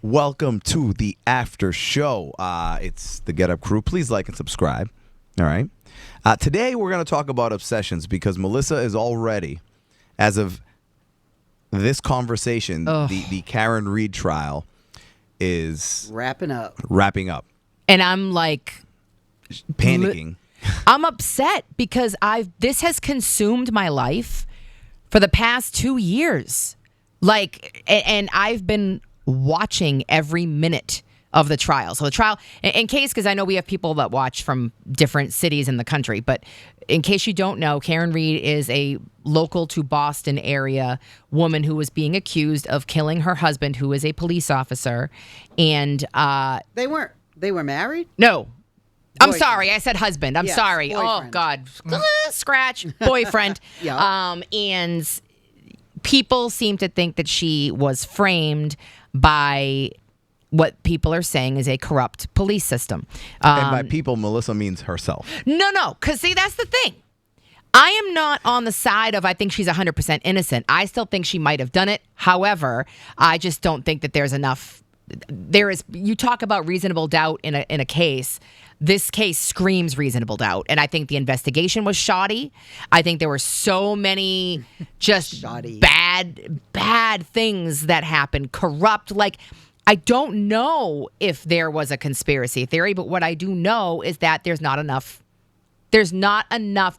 Welcome to the after show. It's the GetUp Crew. Please like and subscribe. All right. Today we're going to talk about obsessions because Melissa is already, as of this conversation, the Karen Reed trial is wrapping up. And I'm like panicking. I'm upset because this has consumed my life for the past 2 years. And I've been watching every minute of the trial. So the trial, in case, because I know we have people that watch from different cities in the country, but in case you don't know, Karen Reed is a local to Boston area woman who was being accused of killing her husband, who is a police officer. And they were married? No. Boyfriend. I'm sorry. I said husband. I'm sorry. Boyfriend. Oh, God. Scratch. Boyfriend. Yeah. And people seem to think that she was framed by what people are saying is a corrupt police system. And by people, Melissa means herself. No. Because, see, that's the thing. I am not on the side of I think she's 100% innocent. I still think she might have done it. However, I just don't think that there's enough. You talk about reasonable doubt in a case. This case screams reasonable doubt. And I think the investigation was shoddy. I think there were so many just bad things that happened. Corrupt. I don't know if there was a conspiracy theory, but what I do know is that there's not enough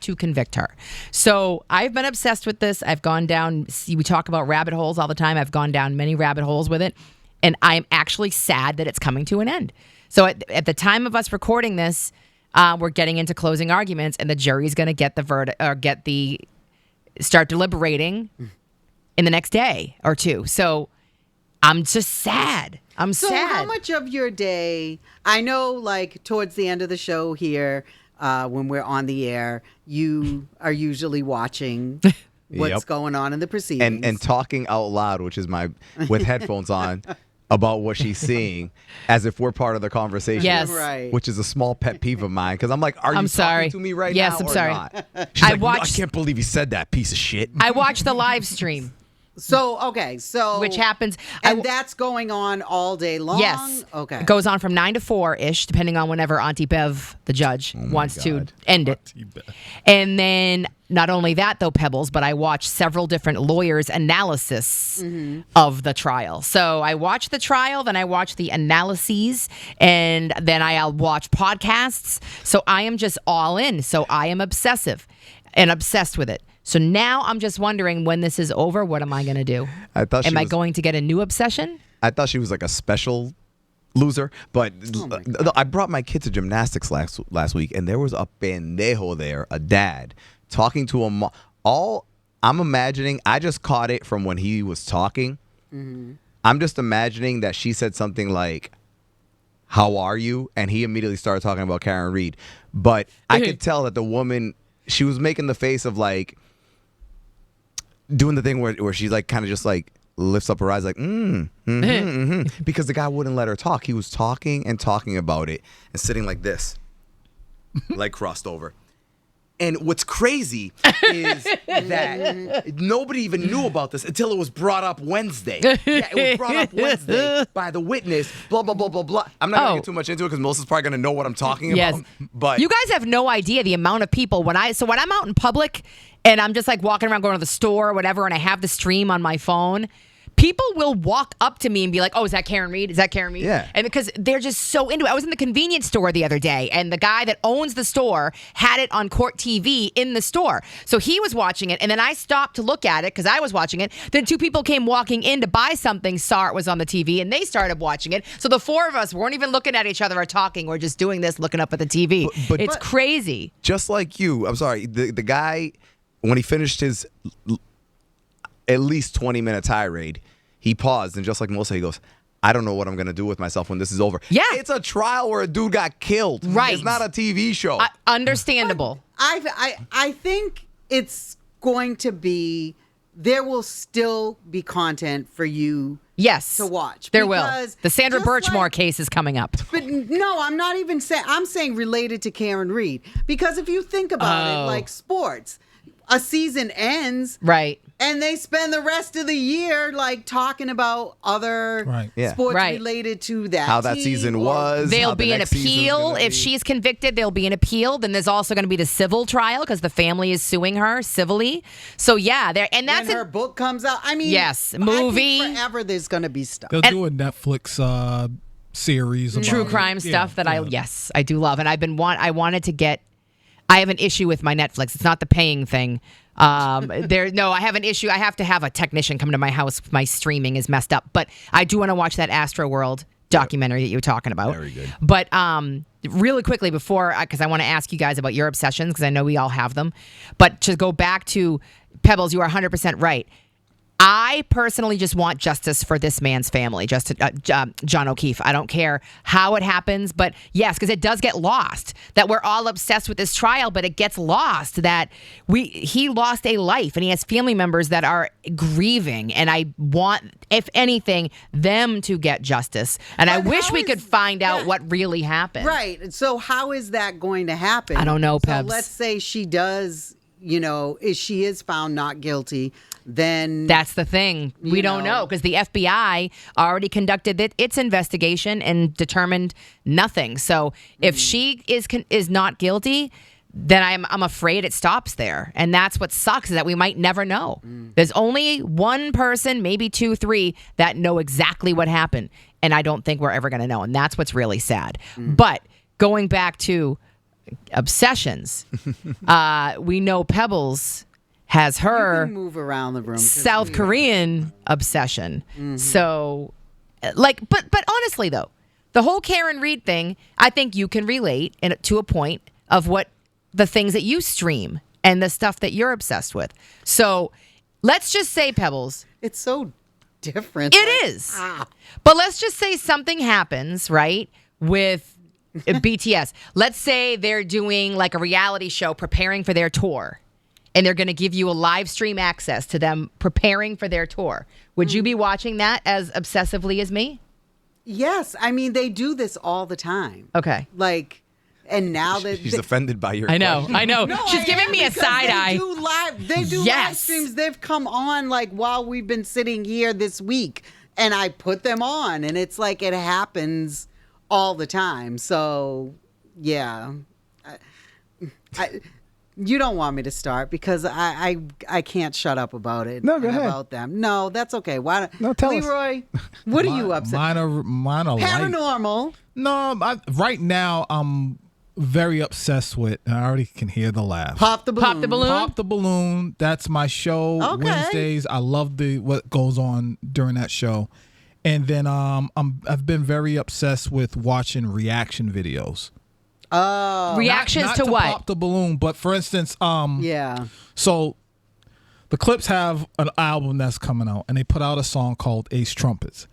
to convict her. So I've been obsessed with this. I've gone down, we talk about rabbit holes all the time. I've gone down many rabbit holes with it. And I'm actually sad that it's coming to an end. So at the time of us recording this, we're getting into closing arguments, and the jury's going to get the verdict or start deliberating in the next day or two. So I'm just sad. I'm sad. So how much of your day, I know towards the end of the show here, when we're on the air, you are usually watching what's going on in the proceedings. And talking out loud, which is with headphones on, about what she's seeing as if we're part of the conversation. Yes. Right. Which is a small pet peeve of mine because I'm like, are you talking to me right now? Yes, I'm sorry. Not? She's like, no, I can't believe you said that, piece of shit. I watched the live stream. So which happens, and that's going on all day long. Yes, okay, it goes on from 9 to 4-ish, depending on whenever Auntie Bev, the judge, wants to end it. And then not only that, though, Pebbles, but I watched several different lawyers' analysis of the trial. So I watched the trial, then I watched the analyses, and then I'll watch podcasts. So I am just all in. So I am obsessive and obsessed with it. So now I'm just wondering when this is over, what am I going to do? Am I going to get a new obsession? I thought she was like a special loser, but I brought my kid to gymnastics last week, and there was a pendejo there, a dad, talking to a mom. I'm imagining, I just caught it from when he was talking. I'm just imagining that she said something like, "How are you?" And he immediately started talking about Karen Reed. But I could tell that the woman, she was making the face of doing the thing where she kind of just lifts up her eyes because the guy wouldn't let her talk. He was talking and talking about it and sitting like this, crossed over. And what's crazy is that nobody even knew about this until it was brought up Wednesday. Yeah, it was brought up Wednesday by the witness, blah, blah, blah, blah, blah. I'm not going to get too much into it because Melissa's probably going to know what I'm talking about. But you guys have no idea the amount of people when I'm out in public and I'm just walking around going to the store or whatever and I have the stream on my phone, people will walk up to me and be like, "Oh, is that Karen Reed? Is that Karen Reed?" Yeah. And because they're just so into it. I was in the convenience store the other day, and the guy that owns the store had it on Court TV in the store. So he was watching it, and then I stopped to look at it because I was watching it. Then two people came walking in to buy something, saw it was on the TV, and they started watching it. So the four of us weren't even looking at each other or talking. We're just doing this, looking up at the TV. But it's crazy. Just like you, I'm sorry, the guy, when he finished his at least 20-minute tirade, he paused, and just like Melissa, he goes, "I don't know what I'm going to do with myself when this is over." Yeah. It's a trial where a dude got killed. Right. It's not a TV show. Understandable. I think it's going to be, there will still be content for you to watch. There will. The Sandra Birchmore case is coming up. But no, I'm not even saying, I'm saying related to Karen Reed. Because if you think about it, sports, a season ends. Right. And they spend the rest of the year like talking about other sports related to that. How that team season was. There'll how the be an next season's appeal. gonna If be. she's convicted, there'll be an appeal. Then there's also going to be the civil trial because the family is suing her civilly. So yeah, there and that's when her book comes out. I mean, yes, I movie. think forever there's going to be stuff. They'll do a Netflix series about True crime stuff that I do love, and I wanted to get. I have an issue with my Netflix. It's not the paying thing. I have an issue. I have to have a technician come to my house. My streaming is messed up, but I do want to watch that Astro World documentary that you were talking about. Very good. But really quickly before, because I want to ask you guys about your obsessions, because I know we all have them. But to go back to Pebbles, you are 100% right. I personally just want justice for this man's family, John O'Keefe. I don't care how it happens, but yes, because it does get lost that we're all obsessed with this trial, but it gets lost that he lost a life and he has family members that are grieving, and I want, if anything, them to get justice. And But I wish we could find out what really happened. Right. So how is that going to happen? I don't know, So Pebs. let's say she does, if she is found not guilty, then That's the thing. We don't know because the FBI already conducted its investigation and determined nothing. So if she is not guilty, then I'm afraid it stops there. And that's what sucks, is that we might never know. There's only one person, maybe 2, 3, that know exactly what happened. And I don't think we're ever going to know. And that's what's really sad. But going back to obsessions, we know Pebbles has you her can move around the room. South Korean obsession. So, but honestly though, the whole Karen Reed thing, I think you can relate to a point of what the things that you stream and the stuff that you're obsessed with. So let's just say, Pebbles, It's so different. it is. But let's just say something happens, right, with BTS. Let's say they're doing like a reality show preparing for their tour. And they're going to give you a live stream access to them preparing for their tour. Would you be watching that as obsessively as me? Yes. I mean, they do this all the time. Okay. Like, and now that She's offended by your I know. No, She's I giving am, me a because side eye. They do live Yes. streams. They've come on like while we've been sitting here this week, and I put them on, and it's like it happens all the time. So, yeah. You don't want me to start because I can't shut up about it. No, go ahead. About them. No, that's okay. Why? No, tell us. Leroy, what are you upset? Mine are light. Paranormal. No, right now I'm very obsessed with. I already can hear the laugh. Pop the balloon. Pop the balloon. Pop the Balloon. That's my show. Okay. Wednesdays. I love what goes on during that show. And then I've been very obsessed with watching reaction videos. Oh. Reactions Not to what? Pop the Balloon, but for instance, Yeah. so the Clips have an album that's coming out, and they put out a song called Ace Trumpets.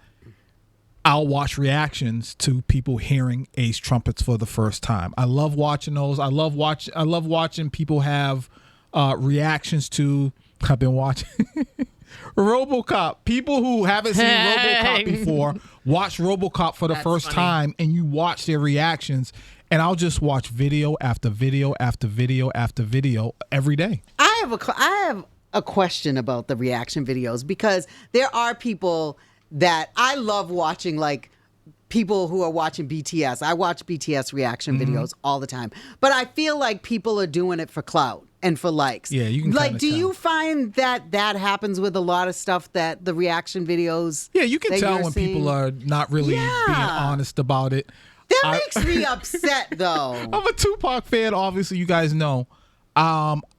I'll watch reactions to people hearing Ace Trumpets for the first time. I love watching those. I love watching people have reactions to. I've been watching RoboCop. People who haven't seen RoboCop before watch RoboCop for the first time, and you watch their reactions. And I'll just watch video after video after video after video every day. I have a question about the reaction videos because there are people that I love watching, like people who are watching BTS. I watch BTS reaction videos all the time, but I feel like people are doing it for clout and for likes. Yeah, you can like. kinda Do tell. you find that happens with a lot of stuff, that the reaction videos? Yeah, you can that tell you're when seeing? people are not really being honest about it. That makes me upset, though. I'm a Tupac fan, obviously, you guys know.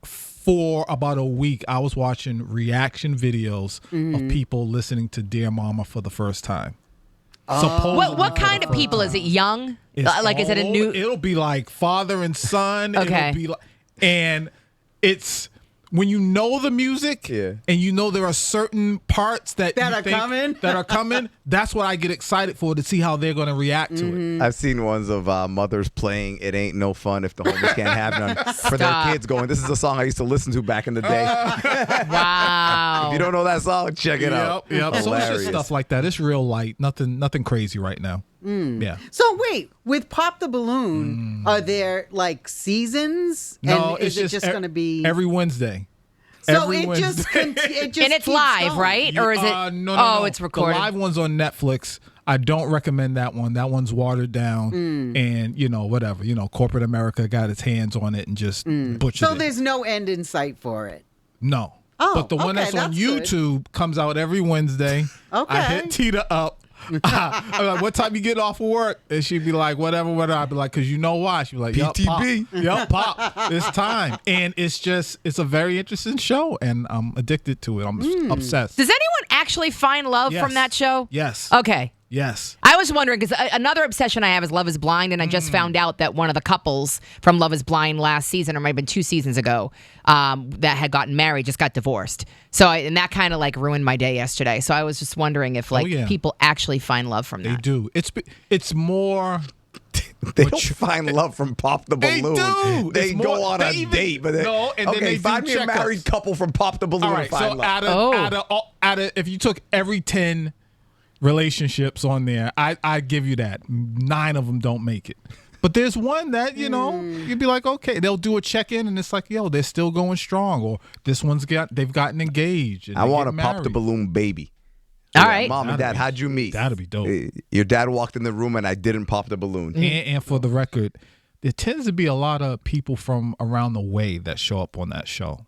For about a week, I was watching reaction videos of people listening to Dear Mama for the first time. What kind of people? Is it young? Like, is it a new? It'll be like father and son. Okay. It'll be like, and it's when you know the music, and you know there are certain parts that are coming. That's what I get excited for, to see how they're going to react to it. I've seen ones of mothers playing "It Ain't No Fun If the Homies Can't Have None" for their kids, going, "This is a song I used to listen to back in the day." Wow. If you don't know that song, check it out. Yep. So it's just stuff like that. It's real light. Nothing crazy right now. Yeah. So wait, with Pop the Balloon, are there like seasons? No, and is it's it just going to be every Wednesday. So Every it just, Wednesday. it just And it's keeps live, going. right? Or is it? No. It's recorded. The live one's on Netflix. I don't recommend that one. That one's watered down, and whatever. Corporate America got its hands on it and just butchered So it. there's no end in sight for it. No. Oh, but the one okay, that's on that's good. YouTube comes out every Wednesday. Okay. I hit Tita up. I'm like, what time you get off of work? And she'd be like, whatever. I'd be like, because you know why? She'd be like, yup, Pop. PTB. Yup, Pop. It's time. And it's a very interesting show, and I'm addicted to it. I'm obsessed. Does anyone actually find love Yes. from that show? Yes. Okay. Yes. I was wondering because another obsession I have is Love is Blind, and I just found out that one of the couples from Love is Blind last season, or might have been 2 seasons ago, that had gotten married just got divorced. So and that kind of like ruined my day yesterday. So I was just wondering if people actually find love from They that. do. It's more. They don't find love from Pop the They Balloon. do. They It's go more- on they a even- date, but No, and then okay, they do find me a checkups. married couple from Pop the Balloon All to right. find So love. out of if you took every 10 relationships on there, I give you that 9 of them don't make it. But there's one that you'd be like, okay, they'll do a check-in and it's like, yo, they're still going strong, or this they've gotten engaged. And I they want get a Pop the married. Balloon baby. All Yeah, right. Mom and That'd Dad, be- how'd you meet? That'd be dope. Your dad walked in the room and I didn't pop the balloon. And for the record, there tends to be a lot of people from around the way that show up on that show.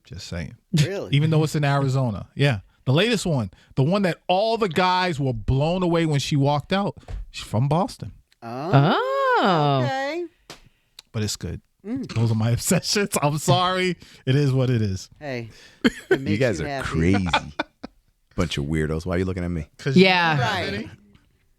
Just saying. Really? Even though it's in Arizona. Yeah. The latest one, the one that all the guys were blown away when she walked out, she's from Boston. Oh. Okay. But it's good. Those are my obsessions. I'm sorry. It is what it is. Hey. it makes You guys are happy. crazy. Bunch of weirdos. Why are you looking at me? Yeah. Right.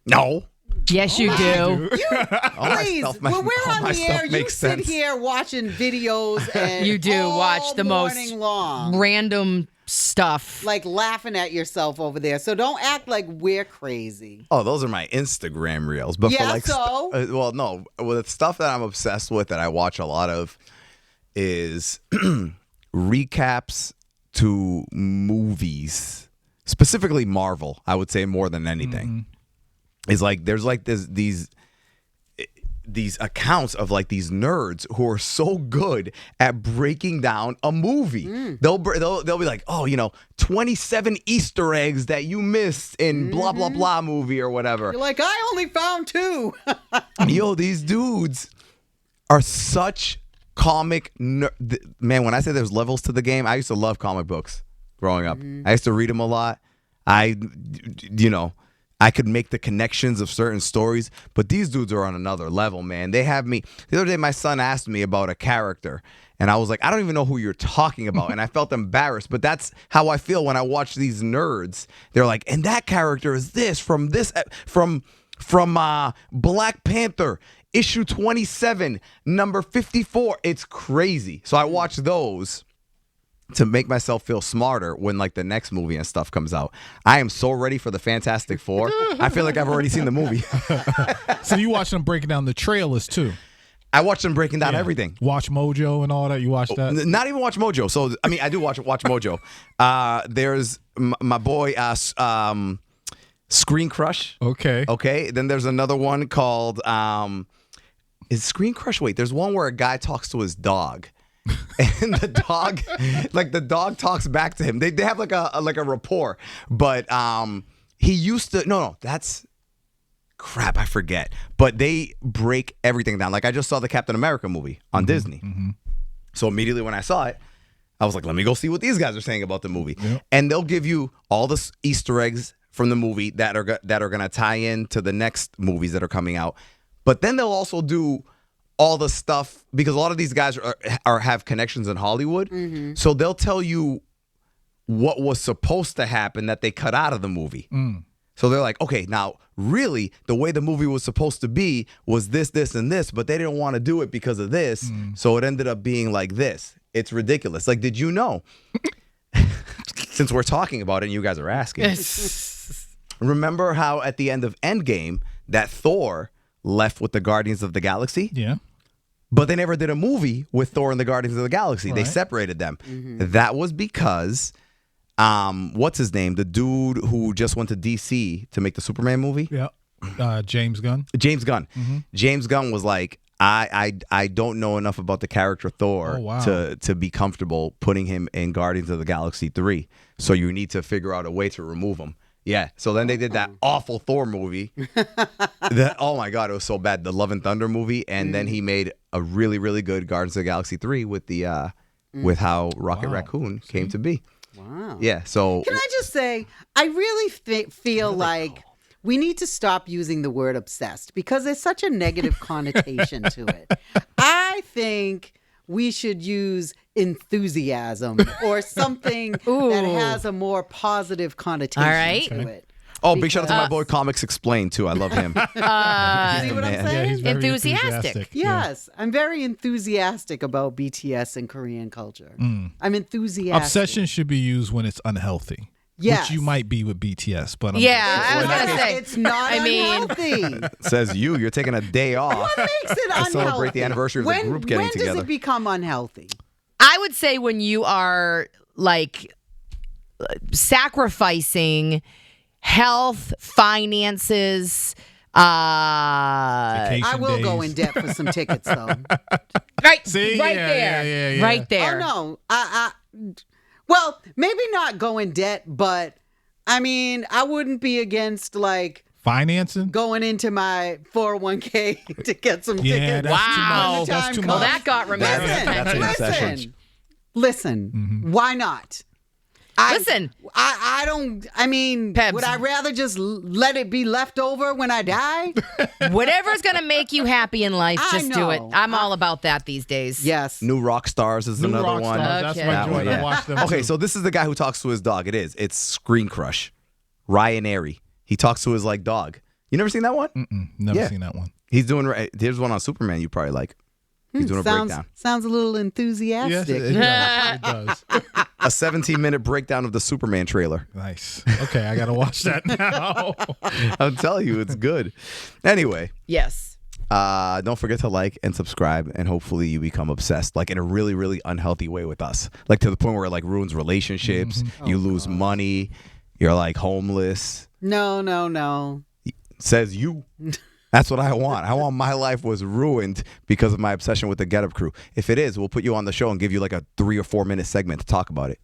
No. Yes, you do. Please, stuff when makes- we're all on my the stuff air, you makes sit sense. here watching videos and You do all watch the most morning long, Random stuff. like laughing at yourself over there. So don't act like we're crazy. Oh, those are my Instagram reels. But Yeah, for like, so? well, no, with stuff that I'm obsessed with that I watch a lot of is recaps to movies, specifically Marvel. I would say more than anything. Is like there's like these accounts of like these nerds who are so good at breaking down a movie. They'll be like, oh, 27 Easter eggs that you missed in blah blah blah movie or whatever. You're like, I only found 2. Yo, these dudes are such comic man. When I say there's levels to the game, I used to love comic books growing up. I used to read them a lot. I could make the connections of certain stories, but these dudes are on another level, man. They have me. The other day, my son asked me about a character, and I was like, I don't even know who you're talking about, and I felt embarrassed. But that's how I feel when I watch these nerds. They're like, and that character is from Black Panther, issue 27, number 54. It's crazy. So I watch those to make myself feel smarter when like the next movie and stuff comes out. I am so ready for the Fantastic Four. I feel like I've already seen the movie. So you watch them breaking down the trailers too. I watch them breaking down everything. Watch Mojo and all that. You watch that? Not even watch Mojo. So I mean, I do watch Mojo. There's my boy Screen Crush. Okay. Okay. Then there's another one called is Screen Crush. Wait, there's one where a guy talks to his dog. And the dog talks back to him. They have like a rapport. But he used to that's crap, I forget. But they break everything down. Like I just saw the Captain America movie on Disney. So immediately when I saw it, I was like, let me go see what these guys are saying about the movie. Yep. And they'll give you all the Easter eggs from the movie that are going to tie in to the next movies that are coming out. But then they'll also do all the stuff, because a lot of these guys have connections in Hollywood. So they'll tell you what was supposed to happen that they cut out of the movie. So they're like, okay, now really the way the movie was supposed to be was this, this, and this, but they didn't want to do it because of this. So it ended up being like this. It's ridiculous. Like, did you know? Since we're talking about it and you guys are asking. Remember how at the end of Endgame that Thor left with the Guardians of the Galaxy? Yeah. But they never did a movie with Thor and the Guardians of the Galaxy. They Right. separated them. That was because, what's his name? The dude who just went to DC to make the Superman movie? Yeah. James Gunn. James Gunn. James Gunn was like, I don't know enough about the character Thor Oh, wow. to be comfortable putting him in Guardians of the Galaxy 3. So you need to figure out a way to remove him. Yeah. So then they did that awful Thor movie. Oh my God, it was so bad. The Love and Thunder movie, and then he made a really, really good Guardians of the Galaxy 3 with the with how Rocket Wow. Raccoon came to be. Wow. Yeah. So Can I just say, I really feel like we need to stop using the word obsessed because there's such a negative connotation to it. I think we should use enthusiasm or something that has a more positive connotation All right. to it. oh, big shout out to my boy Comics Explained too. I love him. See what I'm man. Yeah, saying? he's very Enthusiastic. Yes, I'm very enthusiastic about BTS and Korean culture. I'm enthusiastic. Obsession should be used when it's unhealthy. Yes. Which you might be with BTS, but Yeah, I was It's gonna not- say. it's not I mean- unhealthy. Says you're taking a day off. What makes it To unhealthy? celebrate the anniversary of the group getting when together. does it become unhealthy? I would say when you are like sacrificing health, finances, Vacation I will go days. in debt for some tickets, though. right, See? right Yeah, there, yeah, yeah. right there. Oh no, well, maybe not go in debt, but I mean, I wouldn't be against like Financing? going into my 401k to get some Yeah, tickets. that's too Wow. much. That's too Well, much. that got Ramirez. That's an obsession. Listen. Mm-hmm. Why not? Listen. I don't. I mean, Pebs. would I rather just let it be left over when I die? Whatever's gonna make you happy in life, I just do it. know. I'm all about that these days. Yes. New Rock Stars is New another Rock one. Stars, That's Okay. my That joint. one, I yeah. watched them Okay, too. so this is the guy who talks to his dog. It's Screen Crush. Ryan Airy. He talks to his like dog. You never seen that one? Never Yeah. seen that one. He's doing. There's one on Superman you probably like. He's doing a breakdown. Sounds a little Yes, enthusiastic. it does. It does. A 17-minute breakdown of the Superman trailer. Nice. Okay, I gotta watch that now. I'm telling you, it's good. Anyway, Yes. don't forget to like and subscribe, and hopefully you become obsessed, like in a really, really unhealthy way with us, like to the point where it like ruins relationships. You lose money. You're like homeless. No. Says you. That's what I want. I want my life was ruined because of my obsession with the GetUp Crew. If it is, we'll put you on the show and give you like a 3 or 4 minute segment to talk about it.